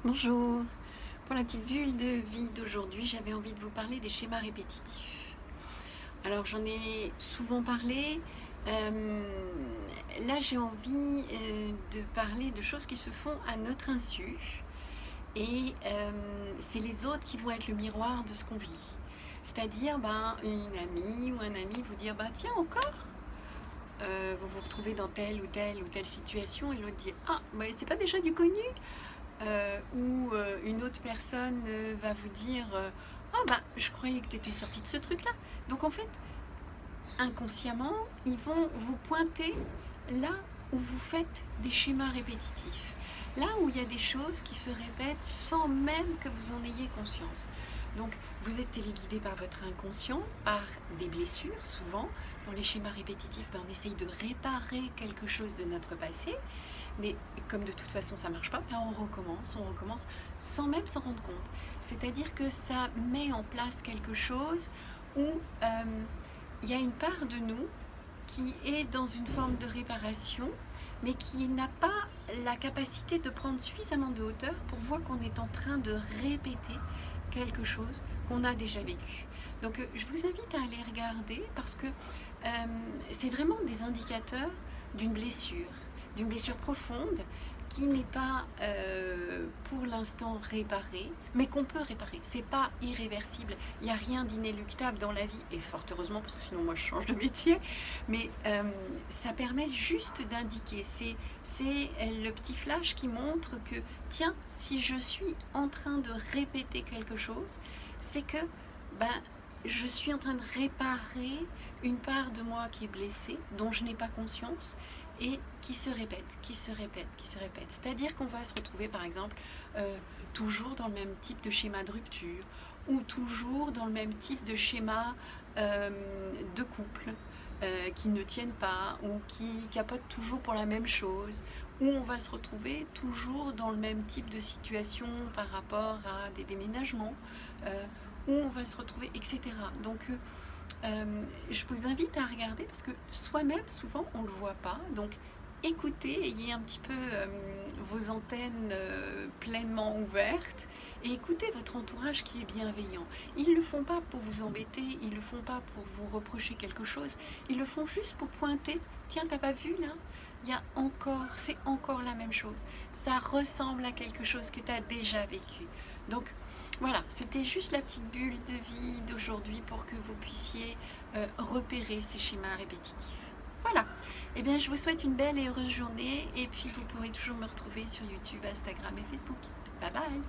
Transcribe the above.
Bonjour. Pour la petite bulle de vie d'aujourd'hui, j'avais envie de vous parler des schémas répétitifs. Alors j'en ai souvent parlé. Là j'ai envie de parler de choses qui se font à notre insu. Et c'est les autres qui vont être le miroir de ce qu'on vit. C'est-à-dire une amie ou un ami vous dire tiens encore. Vous vous retrouvez dans telle ou telle situation et l'autre dit c'est pas déjà du connu. Ou une autre personne va vous dire je croyais que tu étais sortie de ce truc-là. Donc en fait, inconsciemment, ils vont vous pointer là où vous faites des schémas répétitifs. Là où il y a des choses qui se répètent sans même que vous en ayez conscience. Donc vous êtes téléguidé par votre inconscient, par des blessures souvent. Dans les schémas répétitifs, on essaye de réparer quelque chose de notre passé. Mais comme de toute façon ça ne marche pas, on recommence sans même s'en rendre compte. C'est-à-dire que ça met en place quelque chose où il y a une part de nous qui est dans une forme de réparation, mais qui n'a pas la capacité de prendre suffisamment de hauteur pour voir qu'on est en train de répéter quelque chose qu'on a déjà vécu. Donc je vous invite à aller regarder parce que c'est vraiment des indicateurs d'une blessure profonde qui n'est pas pour l'instant réparée, mais qu'on peut réparer. C'est pas irréversible, il n'y a rien d'inéluctable dans la vie, et fort heureusement, parce que sinon moi je change de métier, mais ça permet juste d'indiquer, c'est le petit flash qui montre que, tiens, si je suis en train de répéter quelque chose, c'est que, je suis en train de réparer une part de moi qui est blessée, dont je n'ai pas conscience, et qui se répète. C'est-à-dire qu'on va se retrouver, par exemple, toujours dans le même type de schéma de rupture, ou toujours dans le même type de schéma de couple qui ne tiennent pas, ou qui capotent toujours pour la même chose, ou on va se retrouver toujours dans le même type de situation par rapport à des déménagements, où on va se retrouver, etc. Donc je vous invite à regarder parce que soi-même souvent on ne le voit pas, donc écoutez, ayez un petit peu vos antennes pleinement ouvertes et écoutez votre entourage qui est bienveillant. Ils ne le font pas pour vous embêter, ils ne le font pas pour vous reprocher quelque chose, ils le font juste pour pointer, tiens, t'as pas vu là, c'est encore la même chose, ça ressemble à quelque chose que tu as déjà vécu. Donc voilà, c'était juste la petite bulle de vie d'aujourd'hui pour que vous puissiez repérer ces schémas répétitifs. Voilà, eh bien je vous souhaite une belle et heureuse journée et puis vous pourrez toujours me retrouver sur YouTube, Instagram et Facebook. Bye bye.